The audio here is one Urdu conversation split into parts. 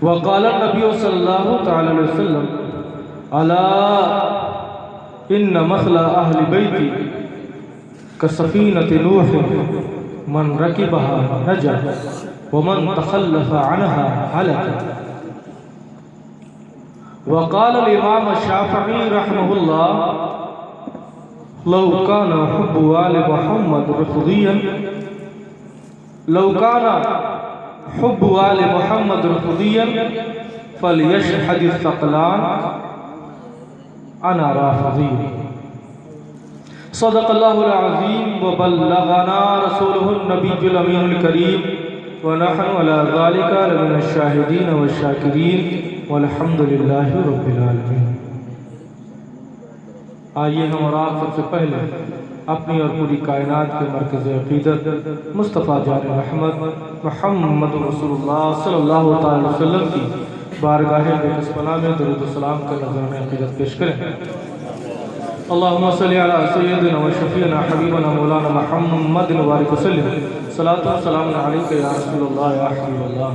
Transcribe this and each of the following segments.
وقال النبی صلی اللہ تعالی علیہ وسلم الا ان مثل اہل بیتی کسفینۃ نوح من رکبها نجا ومن تخلف عنها هلك. وقال الامام الشافعی رحمہ اللہ لو كان حب آل محمد رفضيا لو كان حب آل محمد رفضيا فليشهد الثقلان انا رافضي. صدق اللہ العظیم وبلغنا رسوله النبی الامین الکریم ونحن على ذلك لمن الشاہدین والشاکرین والحمد للہ رب العالمین. آئیے ہم اور آپ سب سے پہلے اپنی اور پوری کائنات کے مرکز عقیدت مصطفیٰ جان رحمت محمد رسول اللہ صلی اللہ تعالی وسلم کی بارگاہ بے پناہ میں درود و سلام کا نذرانہ عقیدت پیش کریں. اللہم صلی علی سیدنا و شفیعنا حبیبنا مولانا محمد وبارک وسلم. صلاۃ و سلام علیک یا رسول اللہ یا حبیب اللہ.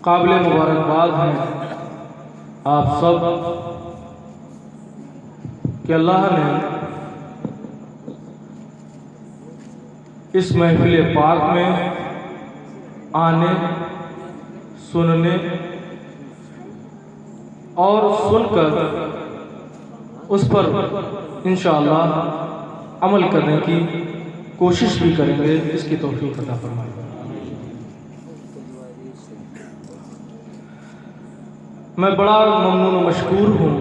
قابل مبارکباد ہیں آپ سب کہ اللہ نے اس محفل پاک میں آنے سننے اور سن کر اس پر انشاءاللہ عمل کرنے کی کوشش بھی کریں گے، اس کی توفیق عطا فرمائے. میں بڑا ممنون و مشکور ہوں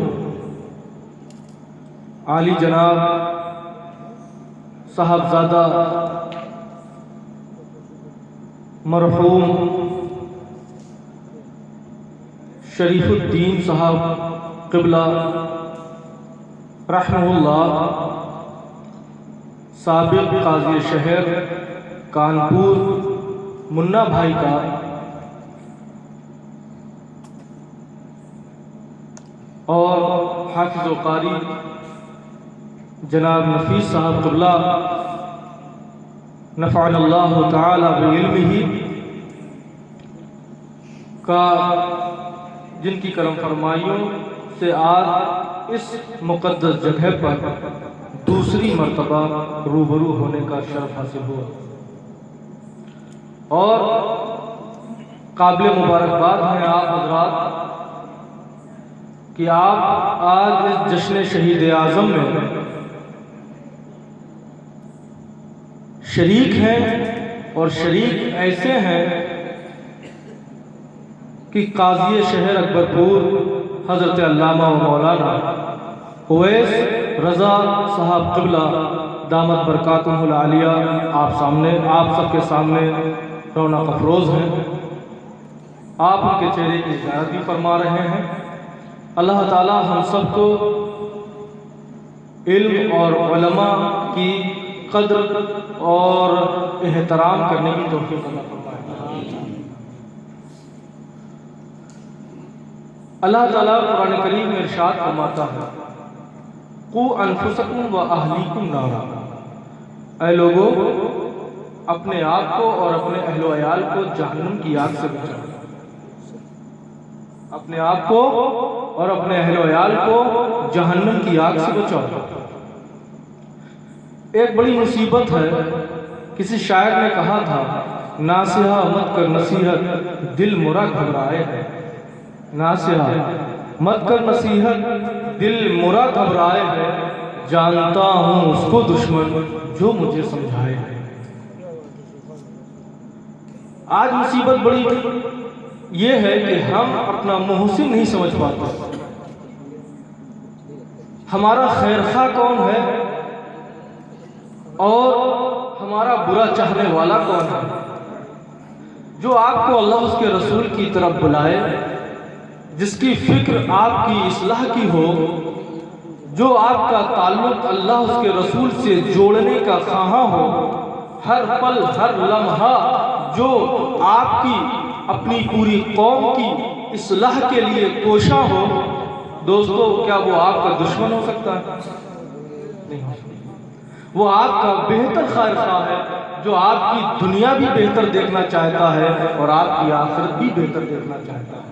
عالی جناب صاحبزادہ مرحوم شریف الدین صاحب قبلہ رحمہ اللہ، سابق قاضی شہر کانپور منا بھائی کا اور حافظ و قاری جناب نفیس صاحب قبلہ نفعنا اللہ تعالی بعلمہ کا، جن کی کرم فرمائیوں سے آج اس مقدس جگہ پر دوسری مرتبہ روبرو ہونے کا شرف حاصل ہوا. اور قابل مبارکباد ہیں آپ حضرات کہ آپ آج اس جشن شہید اعظم میں شریک ہیں، اور شریک ایسے ہیں کہ قاضی شہر اکبرپور حضرت علامہ و مولانا اویس رضا صاحب قبلہ دامت برکاتہ العالیہ آپ سب کے سامنے رونق افروز ہیں. آپ ان کے چہرے کی زیارت بھی فرما رہے ہیں. اللہ تعالی ہم سب کو علم اور علماء کی قدر اور احترام کرنے کی توفیق عطا فرمائے. اللہ تعالیٰ قرآن کریم میں ارشاد فرماتا ہے قوا انفسکم و اہلیکم نارا. اے لوگو، اپنے آپ کو اور اپنے اہل و عیال کو جہنم کی آگ سے بچاؤ. اپنے آپ کو اور اپنے اہل و عیال کو جہنم کی آگ سے بچاؤ. ایک بڑی مصیبت ہے. کسی شاعر نے کہا تھا ناصحہ مت کر نصیحت دل مرا گھبرائے ہے. ناصحہ مت کر نصیحت دل مرا گھبرائے ہے، جانتا ہوں اس کو دشمن جو مجھے سمجھائے. آج مصیبت بڑی یہ ہے کہ ہم اپنا محسن نہیں سمجھ پاتے. ہمارا خیر خواہ کون ہے اور ہمارا برا چاہنے والا کون ہے. جو آپ کو اللہ اس کے رسول کی طرف بلائے، جس کی فکر آپ کی اصلاح کی ہو، جو آپ کا تعلق اللہ اس کے رسول سے جوڑنے کا خواہاں ہو، ہر پل ہر لمحہ جو آپ کی اپنی پوری قوم کی اصلاح کے لیے کوشاں ہو، دوستو کیا وہ آپ کا دشمن ہو سکتا ہے؟ نہیں ہو سکتا. وہ آپ کا بہتر خیر خواہ ہے، جو آپ کی دنیا بھی بہتر دیکھنا چاہتا ہے اور آپ کی آخرت بھی بہتر دیکھنا چاہتا ہے۔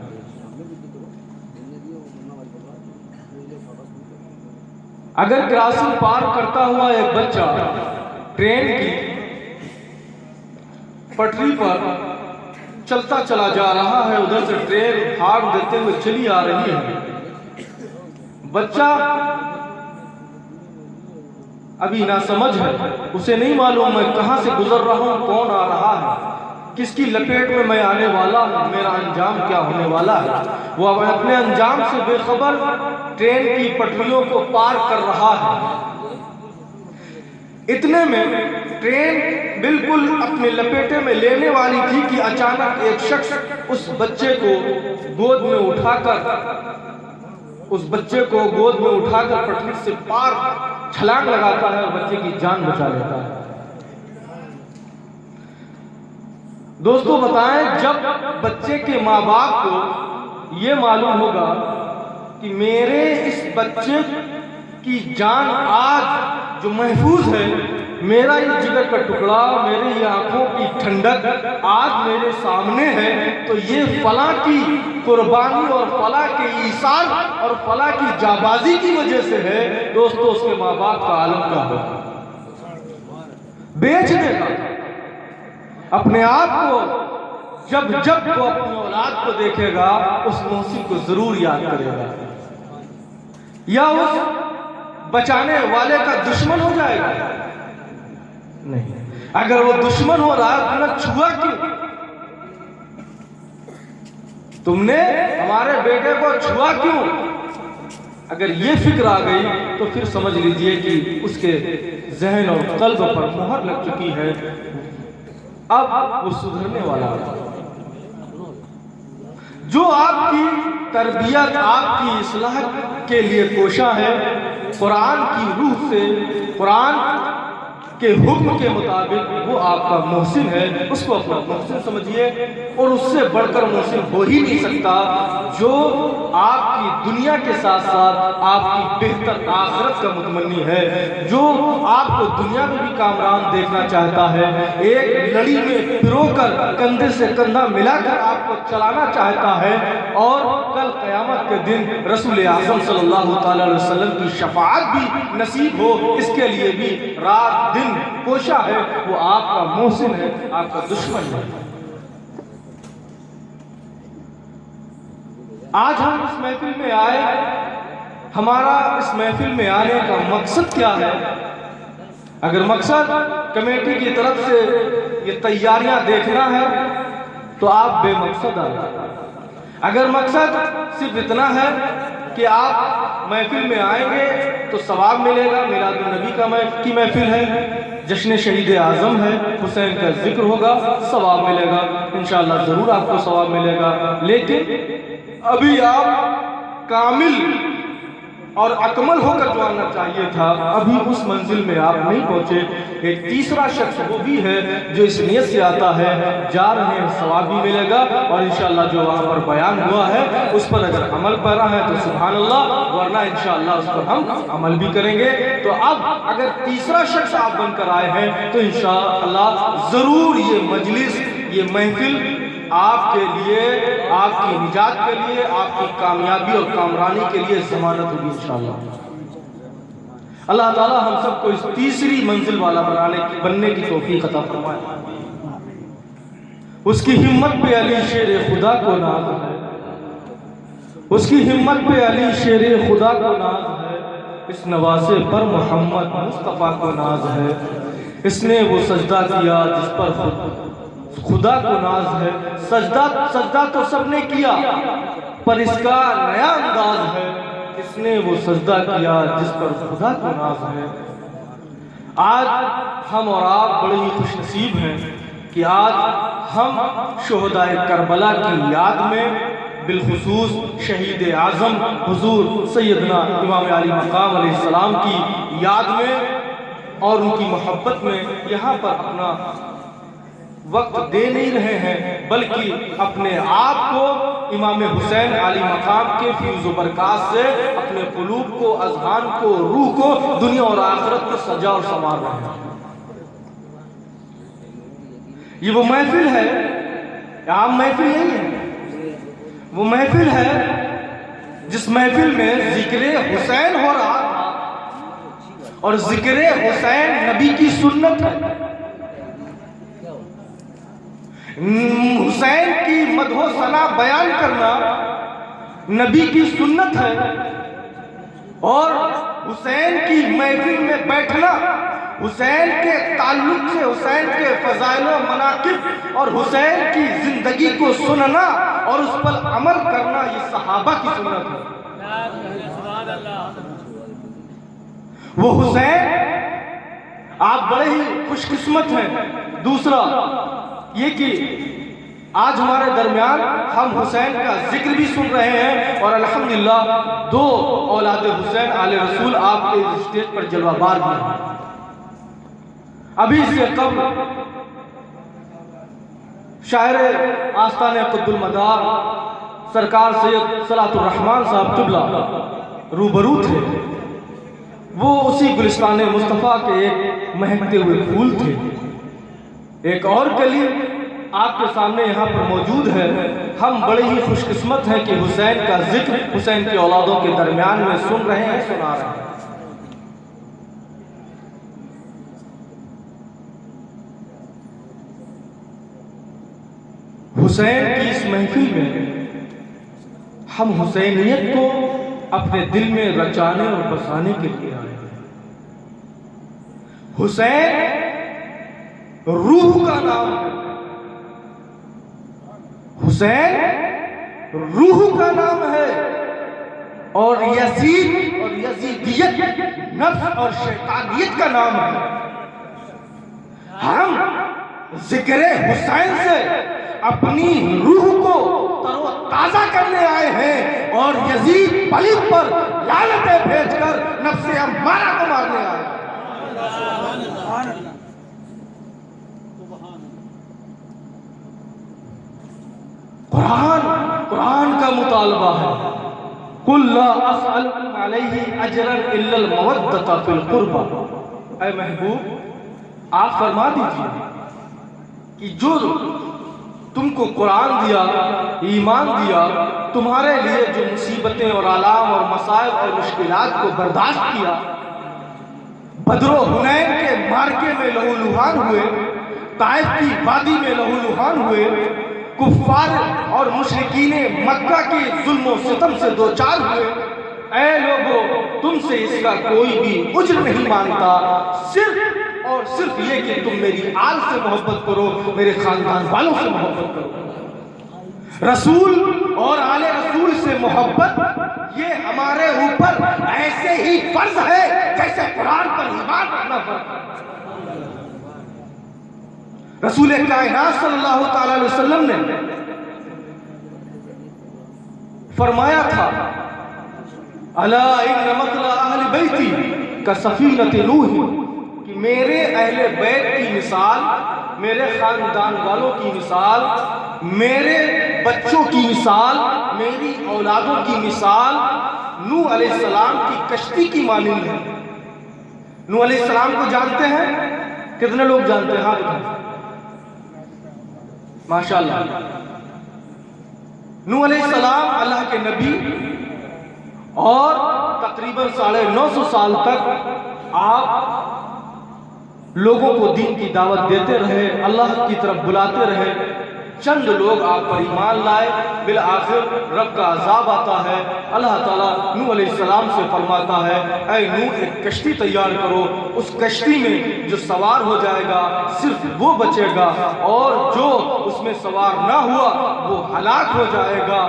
اگر کراسنگ پار کرتا ہوا ایک بچہ ٹرین کی پٹری پر چلتا چلا جا رہا ہے، ادھر سے ٹرین ہارن دیتے ہوئے چلی آ رہی ہے، بچہ ابھی ناسمجھ ہے، اسے نہیں معلوم میں کہاں سے گزر رہا ہوں، کون آ رہا ہے، کس کی لپیٹ میں میں آنے والا ہوں، میرا انجام کیا ہونے والا ہے۔ وہ اپنے انجام سے بے خبر ٹرین کی پٹریوں کو پار کر رہا ہے۔ اتنے میں ٹرین بالکل اپنے لپیٹے میں لینے والی تھی کہ اچانک ایک شخص اس بچے کو گود میں اٹھا کر پٹری سے پار چھلانگ لگاتا ہے اور بچے کی جان بچا لیتا ہے۔ دوستو بتائیں، جب بچے کے ماں باپ کو یہ معلوم ہوگا کہ میرے اس بچے کی جان آج جو محفوظ ہے، میرا یہ جگر کا ٹکڑا، میرے یہ آنکھوں کی ٹھنڈک آج میرے سامنے ہے، تو یہ فلاں کی قربانی اور فلاں کے ایثار اور فلاں کی جانبازی کی وجہ سے ہے، دوستو اس کے ماں باپ کا عالم کیا ہوگا؟ بیچ دے گا اپنے آپ کو۔ جب وہ اپنی اولاد کو دیکھے گا، اس محسن کو ضرور یاد کرے گا، یا اس بچانے والے کا دشمن ہو جائے گا؟ نہیں، اگر وہ دشمن ہو رہا ہے، تم نے چھوا کیوں؟ تم نے ہمارے بیٹے کو چھوا کیوں؟ اگر یہ فکر آ گئی تو پھر سمجھ لیجئے کہ اس کے ذہن اور قلب پر مہر لگ چکی ہے، اب وہ سدھرنے والا ہے۔ جو آپ کی تربیت، آپ کی اصلاح کے لیے کوشاں ہے، قرآن کی روح سے، قرآن کے حکم کے مطابق وہ آپ کا محسن ہے، اس کو اپنا محسن سمجھیے، اور اس سے بڑھ کر محسن ہو ہی نہیں سکتا جو آپ کی دنیا کے ساتھ ساتھ آپ کی بہتر آخرت کا متمنی ہے، جو آپ کو دنیا میں بھی کامران دیکھنا چاہتا ہے، ایک لڑی میں پرو کر کندھے سے کندھا ملا کر آپ کو چلانا چاہتا ہے، اور کل قیامت کے دن رسول اعظم صلی اللہ علیہ وسلم کی شفاعت بھی نصیب ہو، اس کے لیے بھی رات دن کوشاں ہے، وہ آپ کا محسن ہے، آپ کا دشمن ہے۔ آج ہم اس محفل میں آئے، ہمارا اس محفل میں آنے کا مقصد کیا ہے؟ اگر مقصد کمیٹی کی طرف سے یہ تیاریاں دیکھنا ہے تو آپ بے مقصد آئے۔ اگر مقصد صرف اتنا ہے کہ آپ محفل میں آئیں گے تو ثواب ملے گا، میلاد النبی کی محفل ہے، جشن شہید اعظم ہے، حسین کا ذکر ہوگا، ثواب ملے گا، انشاءاللہ ضرور آپ کو ثواب ملے گا، لیکن ابھی آپ کامل اور اکمل ہو کر جو آنا چاہیے تھا، ابھی اس منزل میں آپ نہیں پہنچے۔ ایک تیسرا شخص وہ بھی ہے جو اس نیت سے آتا ہے، جا رہے ہیں ثواب بھی ملے گا، اور انشاءاللہ جو وہاں پر بیان ہوا ہے اس پر اگر عمل پیرا ہے تو سبحان اللہ، ورنہ انشاءاللہ اس پر ہم عمل بھی کریں گے۔ تو اب اگر تیسرا شخص آپ بن کر آئے ہیں تو انشاءاللہ ضرور یہ مجلس، یہ محفل آپ کے لیے، آپ کی نجات کے لیے، آپ کی کامیابی اور کامرانی کے لیے ضمانت ہوگی انشاءاللہ۔ اللہ تعالی ہم سب کو اس تیسری منزل والا بننے کی توفیق عطا فرمائے۔ اس کی ہمت پہ علی شیر خدا کو ناز ہے، اس کی ہمت پہ علی شیر خدا کو ناز ہے، اس نوازے پر محمد مصطفیٰ کو ناز ہے، اس نے وہ سجدہ کیا جس پر خدا کو ناز ہے۔ سجدہ تو سب نے کیا، پر اس کا نیا انداز ہے، اس نے وہ سجدہ کیا جس پر خدا کو ناز ہے۔ آج ہم اور آپ بڑے ہی خوش نصیب ہیں کہ آج ہم شہدائے کربلا کی یاد میں، بالخصوص شہید اعظم حضور سیدنا امام علی مقام علیہ السلام کی یاد میں اور ان کی محبت میں یہاں پر اپنا وقت دے نہیں رہے ہیں، بلکہ اپنے آپ کو امام حسین علی مقام کے فیض و برکات سے اپنے قلوب کو، اذہان کو، روح کو دنیا اور آخرت کو سجا اور سنوار رہے ہیں۔ یہ وہ محفل ہے، عام محفل نہیں ہے، وہ محفل ہے جس محفل میں ذکر حسین ہو رہا تھا، اور ذکر حسین نبی کی سنت ہے۔ حسین کی مدح و ثنا بیان کرنا نبی کی سنت ہے، اور حسین کی محفل میں بیٹھنا، حسین کے تعلق سے، حسین کے فضائل و مناقب اور حسین کی زندگی کو سننا اور اس پر عمل کرنا، یہ صحابہ کی سنت ہے۔ وہ حسین، آپ بڑے ہی خوش قسمت ہیں۔ دوسرا یہ کہ آج ہمارے درمیان ہم حسین کا ذکر بھی سن رہے ہیں، اور الحمدللہ 2 اولاد حسین آل رسول آپ کے اسٹیج پر جلوہ بار بھی ہیں۔ ابھی سے قبل شاعر آستان قطب المدار سرکار سید صلاۃ الرحمن صاحب قبلہ روبرو تھے۔ وہ اسی گلستان مصطفیٰ کے ایک مہکتے ہوئے پھول تھے۔ ایک اور کلی آپ کے سامنے یہاں پر موجود ہے۔ ہم بڑے ہی خوش قسمت ہیں کہ حسین کا ذکر حسین کی اولادوں کے درمیان میں سن رہے ہیں، سنا رہے ہیں۔ حسین کی اس محفل میں ہم حسینیت کو اپنے دل میں رچانے اور بسانے کے لیے آئے ہیں۔ حسین روح کا نام ہے، حسین روح کا نام ہے، اور یزید اور یزیدیت نفس اور شیطانیت کا نام ہے۔ ہم ذکر حسین سے اپنی روح کو تر و تازہ کرنے آئے ہیں، اور یزید پلیت پر لعنتیں بھیج کر نفس امارہ کو مارنے آئے ہیں۔ قرآن کا مطالبہ ہے، قُلْ لَا أَسْأَلُكُمْ عَلَيْهِ أَجْرًا إِلَّا الْمَوَدَّةَ فِي الْقُرْبَى۔ اے محبوب، آپ فرما دیجئے کہ جو تم کو قرآن دیا، ایمان دیا، تمہارے لیے جو مصیبتیں اور آلام اور مصائب اور مشکلات کو برداشت کیا، بدر و حنین کے مارکے میں لہو لہان ہوئے، طائف کی وادی میں لہو لہان ہوئے، کفار اور مشرکین مکہ کی ظلم و ستم سے دوچار ہوئے، اے لوگو تم سے اس کا کوئی بھی اجر نہیں مانگتا، صرف اور صرف یہ کہ تم میری آل سے محبت کرو، میرے خاندان والوں سے محبت کرو۔ رسول اور آل رسول سے محبت یہ ہمارے اوپر ایسے ہی فرض ہے جیسے قرآن پر ایمان رکھنا فرض ہے۔ رسول کائنات صلی اللہ تعالی علیہ وسلم نے فرمایا تھا، الا ان مثل اہل بیتی کسفینۃ نوح، کہ میرے اہل بیت کی مثال، میرے خاندان والوں کی مثال، میرے بچوں کی مثال، میری اولادوں کی مثال نوح علیہ السلام کی کشتی کی مانند ہے۔ نوح علیہ السلام کو جانتے ہیں؟ کتنے لوگ جانتے ہیں؟ ہاں بتائیں۔ ماشاءاللہ، نوح علیہ السلام اللہ کے نبی، اور تقریباً 950 سال تک آپ لوگوں کو دین کی دعوت دیتے رہے، اللہ کی طرف بلاتے رہے۔ چند لوگ آپ پر ایمان لائے، بالآخر رب کا عذاب آتا ہے۔ اللہ تعالیٰ نوح علیہ السلام سے فرماتا ہے، اے نوح ایک کشتی تیار کرو، اس کشتی میں جو سوار ہو جائے گا صرف وہ بچے گا، اور جو اس میں سوار نہ ہوا وہ ہلاک ہو جائے گا۔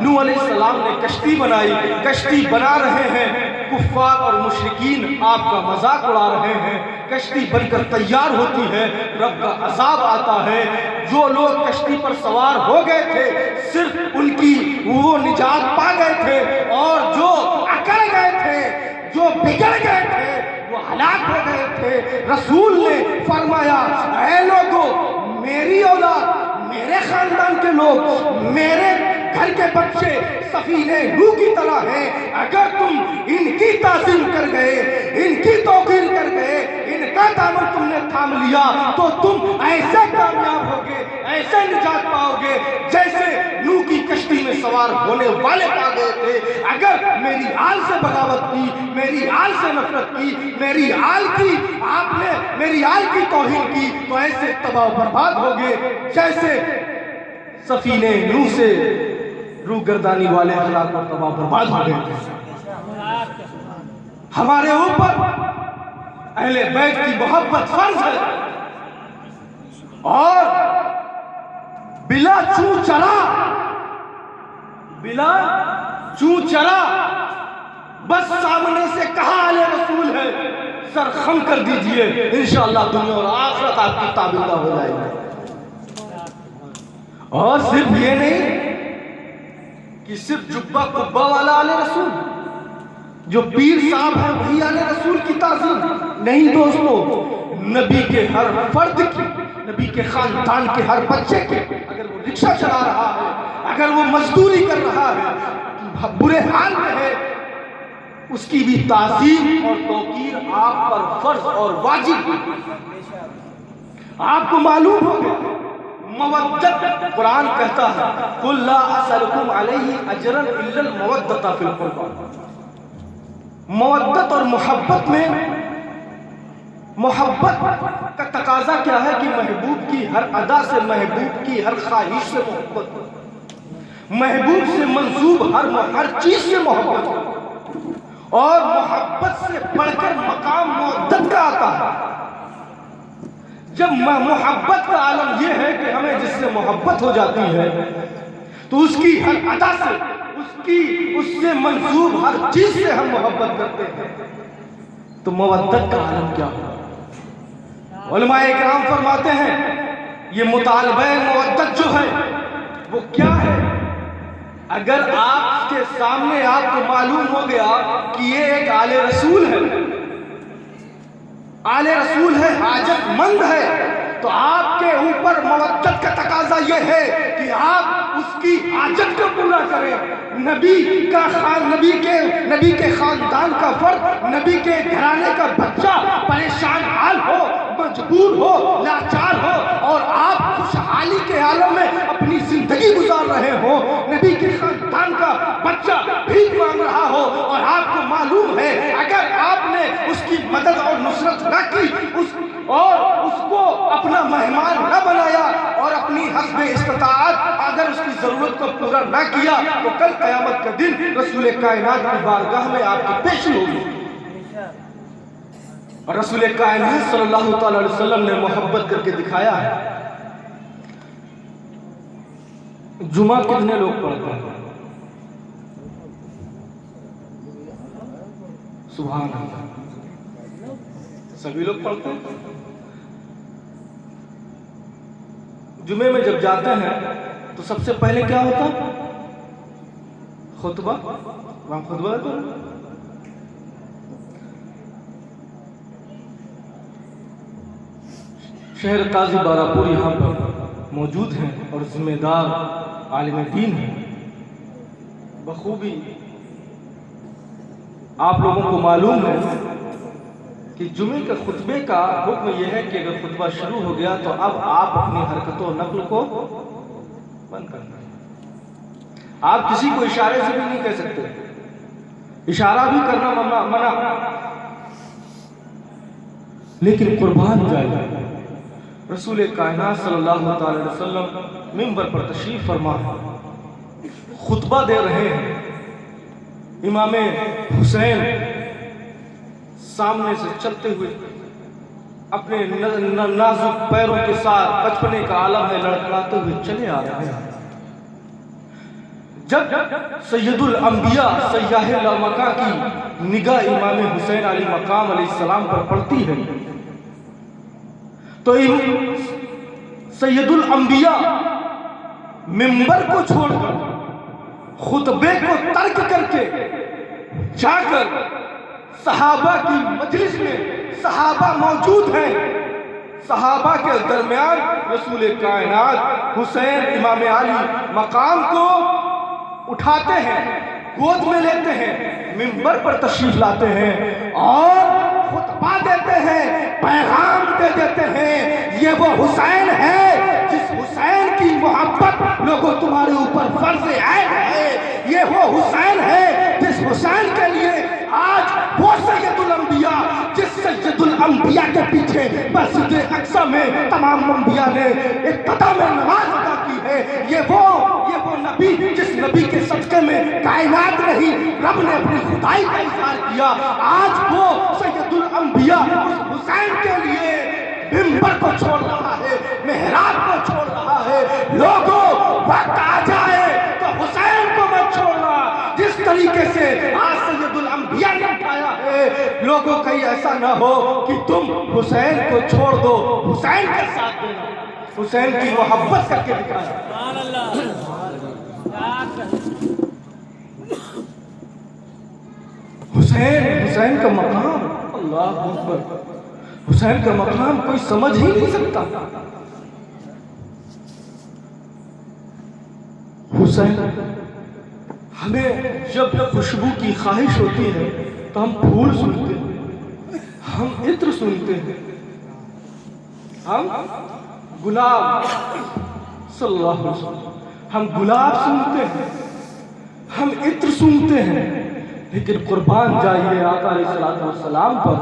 نوح علیہ السلام نے کشتی بنائی، کشتی بنا رہے ہیں، کفار اور مشرکین آپ کا مذاق اڑا رہے ہیں، کشتی بن کر تیار ہوتی ہے، رب کا عذاب آتا ہے۔ جو لوگ کشتی پر سوار ہو گئے تھے صرف ان کی وہ نجات پا گئے تھے، اور جو اکڑ گئے تھے، جو بگڑ گئے تھے، وہ ہلاک ہو گئے تھے۔ رسول نے فرمایا، اے لوگو میری اولاد، میرے خاندان کے لوگ، میرے گھر کے بچے سفینہ نوح کی طرح ہیں. اگر تم ان کی تعظیم کر گئے, ان کی توقیر کر گئے, ان کا دامن تم نے تھام لیا تو تم ایسے کامیاب ہوگے, ایسے نجات پاؤ گے جیسے نوح کی کشتی میں سوار ہونے والے پا گئے تھے. اگر میری آل سے بغاوت کی, میری آل سے نفرت کی, میری آل کی آپ نے میری آل کی توہین کی تو ایسے تباہ و برباد ہوگے جیسے سفینہ نوح سے روح گردانی والے ہلاک اور تباہ و برباد ہو گئے تھے. ہمارے اوپر اہل بیت کی محبت فرض ہے اور بلا چوں چرا بس سامنے سے کہا آل رسول ہے, سر خم کر دیجئے, انشاءاللہ دنیا اور آخرت آپ کی تابندہ ہو جائے گی. اور صرف یہ نہیں کہ صرف جبہ قبہ والا آل رسول, جو پیر صاحب ہے وہی آل رسول کی تعظیم نہیں دوستو. نبی کے ہر فرد کی, نبی کے خاندان کے ہر بچے کے, اگر وہ رکشہ چلا رہا ہے, اگر وہ مزدوری کر رہا ہے, برے حال میں ہے, اس کی بھی تعظیم اور توقیر آپ پر فرض اور واجب. آپ کو معلوم ہوگا مودت, قرآن کہتا ہے قُلْ لَا أَسْأَلُكُمْ عَلَيْهِ أَجْرًا إِلَّا الْمَوَدَّةَ فِي الْقُرْبَى. مودت اور محبت میں, محبت کا تقاضا کیا ہے کہ محبوب کی ہر ادا سے, محبوب کی ہر خواہش سے محبت ہو, محبوب سے منسوب ہر چیز سے محبت ہو. اور محبت سے بڑھ کر مقام مودت کا آتا ہے. جب محبت کا عالم یہ ہے کہ ہمیں جس سے محبت ہو جاتی ہے تو اس کی ہر ادا سے, اس سے منسوب ہر چیز سے ہم محبت کرتے ہیں, تو مودت کا عالم کیا ہو. علماء اکرام فرماتے ہیں یہ مطالبہ مودت جو ہے وہ کیا ہے. اگر آپ کے سامنے آپ کو معلوم ہو گیا کہ یہ ایک آل رسول ہے, آل رسول ہے, حاجت مند ہے, تو آپ کے اوپر مودت کا تقاضا یہ ہے کہ آپ اس کی حاجت کو پورا کریں. نبی کے خاندان کا فرد, نبی کے گھرانے کا بچہ پریشان حال ہو, مجبور ہو, لاچار ہو, اور آپ خوشحالی کے عالم میں اپنی زندگی گزار رہے ہو, نبی کے خاندان کا بچہ بھیک مانگ رہا ہو, اور آپ کو معلوم ہے اگر آپ نے اس کی مدد اور نصرت نہ کی, اور اس کو اپنا مہمان نہ بنایا, اور اپنی حسب استطاعت اگر اس کی ضرورت کو پورا نہ کیا, تو کل قیامت کا دن رسول کائنات کی بارگاہ میں آپ کی پیشی ہوگی. اور رسول کائنات صلی اللہ تعالی علیہ وسلم نے محبت کر کے دکھایا ہے. جمعہ کتنے لوگ پڑھتے ہیں؟ سبحان اللہ, سبھی لوگ پڑھتے ہیں. جمعے میں جب جاتے ہیں تو سب سے پہلے کیا ہوتا؟ خطبہ. وہاں خطبہ ہے. شہر قاضی بارہپور یہاں پر موجود ہیں اور ذمہ دار عالم دین ہیں. بخوبی آپ لوگوں کو معلوم ہے کہ جمعے کے خطبے کا حکم یہ ہے کہ اگر خطبہ شروع ہو گیا تو اب آپ اپنی حرکت و نقل کو بند کرنا ہے. آپ کسی کو اشارے سے بھی نہیں کہہ سکتے, اشارہ بھی کرنا منع. لیکن قربان جائے رسول کائنات صلی اللہ تعالی وسلم منبر پر تشریف فرما خطبہ دے رہے ہیں. امام حسین سامنے سے چلتے ہوئے اپنے نازک پیروں کے ساتھ بچپنے کا عالم میں لڑکھڑاتے ہوئے چلے آ رہے ہیں. جب سید الانبیاء سیاح لامکہ کی نگاہ امام حسین علی مقام علیہ السلام پر پڑتی ہے تو سید الانبیاء منبر کو چھوڑ کر, خطبے کو ترک کر کے جا کر صحابہ کی مجلس میں, صحابہ موجود ہیں, صحابہ کے درمیان رسول کائنات حسین امام علی مقام کو اٹھاتے ہیں، گود میں لیتے ہیں، منبر پر تشریف لاتے ہیں اور خطبہ دیتے ہیں، پیغام دے دیتے ہیں، یہ وہ حسین ہے جس حسین کی محبت لوگوں تمہارے اوپر فرض عین ہے، یہ وہ حسین ہے جس حسین کے لیے آج وہ سید الانبیاء، جس سید الانبیاء کے پیچھے مسجد اقصی میں تمام انبیاء نے اقتدا میں نماز ادا کی ہے، یہ وہ نبی جس نبی کے صدقے میں کائنات نہیں، رب نے اپنی خدائی کا اظہار کیا، آج وہ سید الانبیاء اس حسین کے لیے منبر کو چھوڑ رہا ہے، محراب کو چھوڑ رہا ہے۔ لوگوں وقت آ جائے تو حسین کو مت چھوڑنا، جس طریقے سے آج سید الانبیاء نے اٹھایا ہے، لوگوں کہیں ایسا نہ ہو کہ تم حسین کو چھوڑ دو، حسین کے ساتھ دینا، حسین کی محبت کر کے دکھایا۔ حسین کا مقام، اللہ اکبر، حسین کا مقام کوئی سمجھ ہی نہیں سکتا۔ حسین، ہمیں جب خوشبو کی خواہش ہوتی ہے تو ہم پھول سنتے ہیں، ہم عطر سنتے ہیں، ہم گلاب صلی اللہ علیہ وسلم، ہم گلاب سنتے ہیں، ہم عطر سنتے ہیں، لیکن قربان جائیے آقا علیہ السلام پر،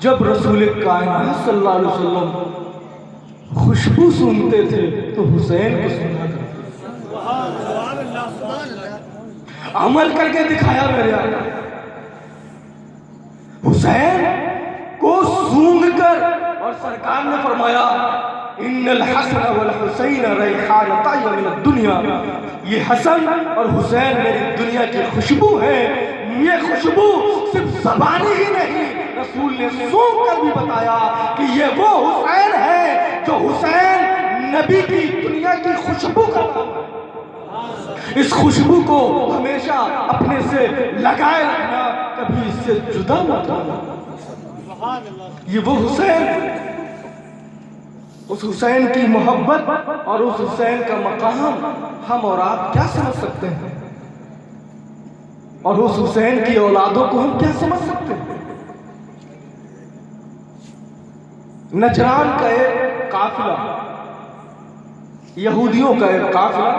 جب رسول کائنات صلی اللہ علیہ وسلم خوشبو سنتے تھے تو حسین کو سنا کرتے تھے۔ عمل کر کے دکھایا میرے آقا، حسین کو سونگھ کر، اور سرکار نے فرمایا ان الحسن والحسین ریحانتا من الدنیا، یہ حسن اور حسین میری دنیا کی خوشبو ہے۔ یہ خوشبو صرف زبانی ہی نہیں، رسول نے سونگھ کر بھی بتایا کہ یہ وہ حسین ہے جو حسین نبی کی دنیا کی خوشبو کا نام ہے۔ اس خوشبو کو ہمیشہ اپنے سے لگائے رکھنا، کبھی اس سے جدا مت ہونا۔ یہ وہ حسین، اس حسین کی محبت اور اس حسین کا مقام ہم اور آپ کیا سمجھ سکتے ہیں، اور اس حسین کی اولادوں کو ہم کیا سمجھ سکتے ہیں۔ نجران کا ایک قافلہ، یہودیوں کا ایک قافلہ،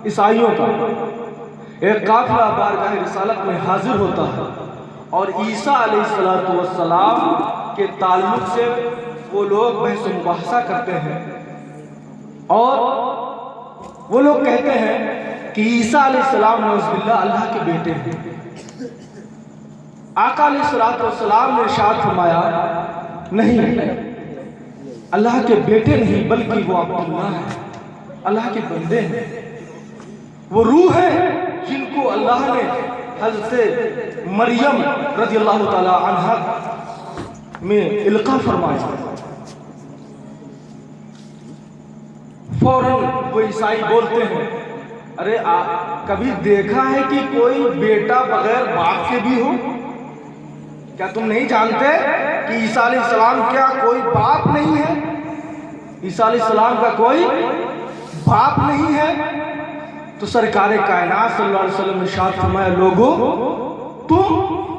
عیسائیوں کا ایک قافلہ بارگاہ رسالت میں حاضر ہوتا ہے، اور عیسیٰ علیہ السلام کے تعلق سے وہ لوگ بحث و مباحثہ کرتے ہیں، اور وہ لوگ کہتے ہیں کہ عیسیٰ علیہ السلام نعوذ باللہ اللہ کے بیٹے ہیں۔ آقا علیہ السلام نے ارشاد فرمایا نہیں، اللہ کے بیٹے نہیں بلکہ وہ عبداللہ ہیں، اللہ کے بندے ہیں، وہ روح ہیں جن کو اللہ نے حضرت مریم رضی اللہ تعالی عنہا میں القاء فرمایا۔ فوراً وہ عیسائی بولتے ہیں ارے کبھی دیکھا ہے کہ کوئی بیٹا بغیر باپ کے بھی ہو؟ کیا تم نہیں جانتے کہ عیسیٰ علیہ السلام کیا کوئی باپ نہیں ہے؟ عیسیٰ علیہ السلام کا کوئی باپ نہیں ہے؟ تو سرکار کائنات صلی اللہ علیہ وسلم نے ارشاد فرمایا لوگو تم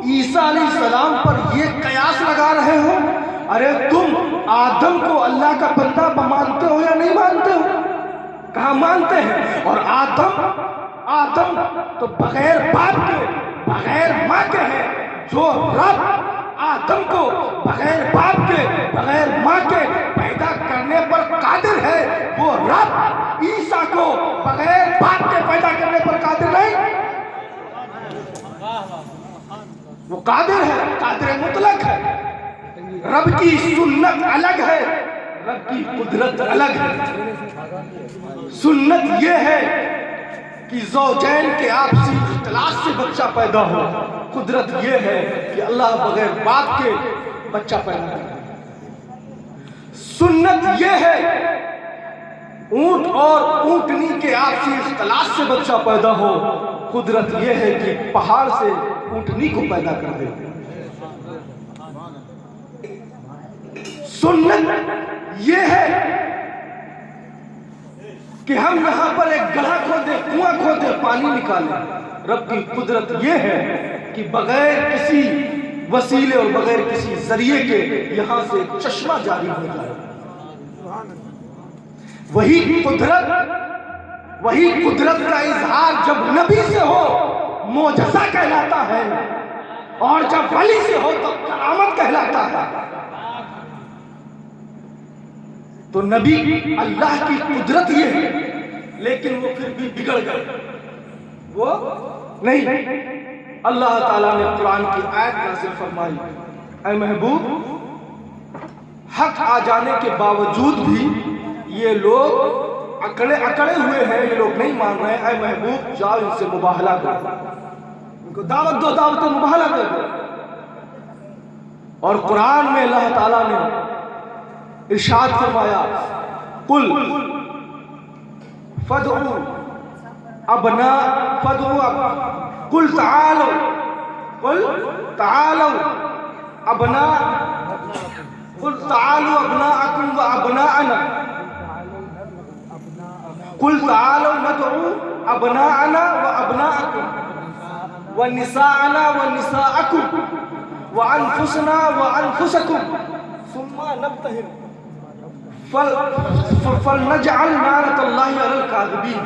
عیسیٰ علیہ السلام پر یہ قیاس لگا رہے ہو، ارے تم آدم کو اللہ کا بندہ مانتے ہو یا نہیں مانتے ہو؟ کہاں مانتے ہیں؟ اور آدم تو بغیر باپ کے بغیر ماں کے ہیں، جو رب آدم کو بغیر باپ کے بغیر ماں کے پیدا کرنے پر قادر ہے، وہ رب عیسیٰ کو بغیر باپ کے پیدا کرنے پر قادر نہیں؟ وہ قادر ہے، قادر مطلق ہے۔ رب کی سنت الگ ہے، رب کی قدرت الگ ہے۔ سنت یہ ہے کہ زوجین کے آپسی اختلاط سے بچہ پیدا ہو، قدرت یہ ہے کہ اللہ بغیر باپ کے بچہ پیدا کرے۔ سنت یہ ہے اونٹ اور اونٹنی کے آپسی اختلاط سے بچہ پیدا ہو، قدرت یہ ہے کہ پہاڑ سے اونٹنی کو پیدا کر دے۔ سنت یہ ہے کہ ہم یہاں پر ایک گڑھا کھودیں، کنواں کھودیں، پانی نکالیں۔ رب کی قدرت یہ ہے کہ بغیر کسی وسیلے اور بغیر کسی ذریعے کے یہاں سے ایک چشمہ جاری ہو جائے۔ وہی قدرت کا اظہار جب نبی سے ہو معجزہ کہلاتا ہے، اور جب ولی سے ہو تو کرامت کہلاتا ہے۔ تو نبی اللہ کی قدرت یہ ہے، لیکن وہ پھر بھی بگڑ گئے، وہ نہیں۔ اللہ تعالیٰ نے قرآن کی آیت نازل فرمائی، اے محبوب، حق آ جانے کے باوجود بھی یہ لوگ اکڑے ہوئے ہیں، یہ لوگ نہیں مان رہے ہیں۔ اے محبوب، جاؤ ان سے مباہلہ کرو، ان کو دعوت دو، دعوت دو، مباہلہ کرو۔ اور قرآن میں اللہ تعالیٰ نے ارشاد فرمایا، قل فادعوا قل تعالوا ابناءکم وابناءنا، قل تعالوا ندعو ابناءنا وابناءکم ونساءنا ونساءکم وانفسنا وانفسکم ثم نبتہل فلنجعل لعنۃ اللہ علی الکاذبین۔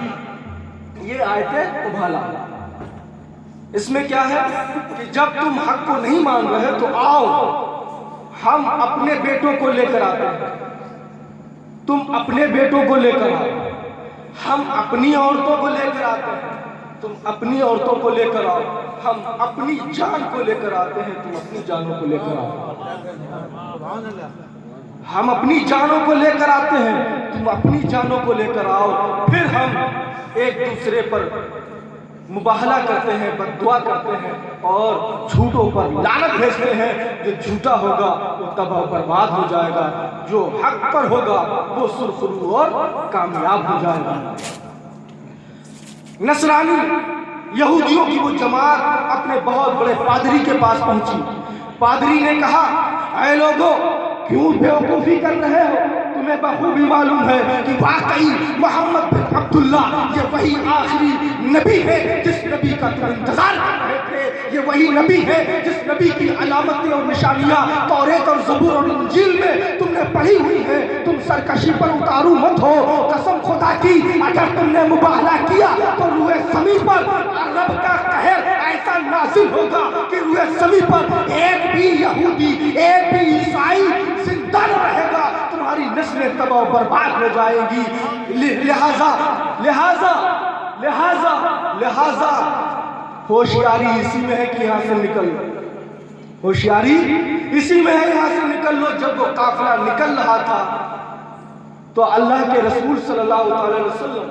یہ آیتیں ابھالا، اس میں کیا ہے کہ جب تم حق کو نہیں مان رہے تو آؤ، ہم اپنے بیٹوں کو لے کر آتے ہیں، تم اپنے بیٹوں کو لے کر آؤ، ہم اپنی عورتوں کو لے کر آتے ہیں، تم اپنی عورتوں کو لے کر آؤ، ہم اپنی جان کو لے کر آتے ہیں، تم اپنی جانوں کو لے کر آؤ، ہم اپنی جانوں کو لے کر آتے ہیں، تم اپنی جانوں کو لے کر آؤ، پھر ہم ایک دوسرے پر مباہلہ کرتے ہیں، بد دعا کرتے ہیں، اور جھوٹوں پر لعنت بھیجتے ہیں۔ جو جھوٹا ہوگا وہ تباہ و برباد ہو جائے گا، جو حق پر ہوگا وہ سرخرو اور کامیاب ہو جائے گا۔ نصرانی یہودیوں کی وہ جماعت اپنے بہت بڑے پادری کے پاس پہنچی۔ پادری نے کہا، اے لوگو، کیوں بیوقوفی کر رہے ہو؟ تمہیں بخوبی معلوم ہے کہ واقعی محمد بن عبداللہ یہ وہی آخری نبی ہے جس نبی کا تم انتظار کر رہے تھے، یہ وہی نبی ہے جس نبی کی علامتیں اور نشانیاں توریت اور زبور اور انجیل میں تم نے پڑھی ہوئی ہیں۔ تم سرکشی پر اتارو مت ہو، قسم خدا کی اگر تم نے مباہلہ کیا تو روح زمین پر رب کا قہر ایسا نازل ہوگا کہ روح زمین پر ایک بھی یہودی، ایک بھی عیسائی زندہ نہ رہے گا، تمہاری نسلیں تباہ و برباد ہو جائے گی۔ لہذا ہوشیاری اسی میں ہے کہ یہاں سے نکل لو، ہوشیاری اسی میں ہے یہاں سے نکل لو۔ جب وہ قافلہ نکل رہا تھا تو اللہ کے رسول صلی اللہ علیہ وسلم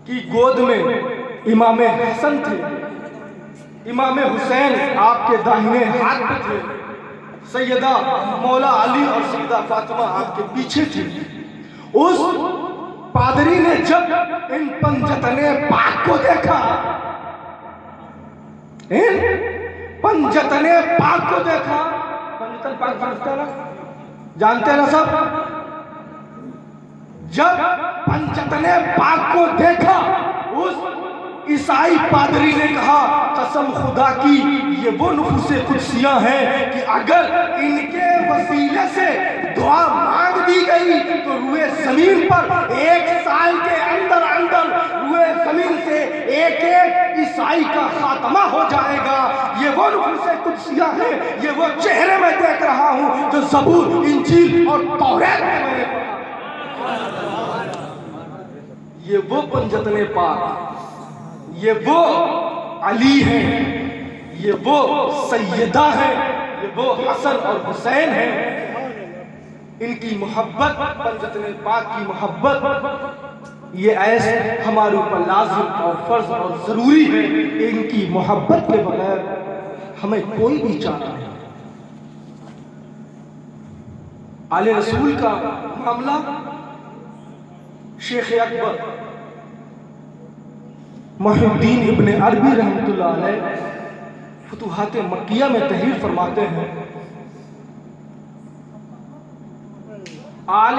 کی گود میں امام حسن تھے، امام حسین آپ کے داہنے ہاتھ پہ تھے، سیدہ مولا علی اور سیدہ فاطمہ آپ کے پیچھے تھی۔ اس پادری نے جب ان پنجتنے پاک کو دیکھا، پنجتنے پاک کو دیکھا، پنجتن پاک سمجھتے ہیں نا، جانتے ہیں نا سب؟ جب پنجتنے پاک کو دیکھا، اس عیسائی پادری نے کہا، قسم خدا کی یہ وہ نفوس قدسیاں ہیں کہ اگر ان کے وسیلے سے دعا مانگ دی گئی تو روئے زمین پر ایک سال کے اندر روئے زمین سے ایک عیسائی کا خاتمہ ہو جائے گا۔ یہ وہ نفوس قدسیاں ہیں، یہ وہ چہرے میں دیکھ رہا ہوں جو زبور، انجیل اور توریت میں میں نے پڑھا۔ یہ وہ پنجتنے پاک، یہ وہ علی ہیں، یہ وہ سیدہ ہیں، یہ وہ حسن اور حسین ہیں۔ ان کی محبت، پنجتنے پاک کی محبت، یہ ایسے ہمارے اوپر لازم اور فرض اور ضروری ہے۔ ان کی محبت کے بغیر ہمیں کوئی بھی چاہتا نہیں۔ آل رسول کا معاملہ، شیخ اکبر محی الدین ابن عربی رحمۃ اللہ علیہ فتوحات مکیہ میں تحریر فرماتے ہیں، آل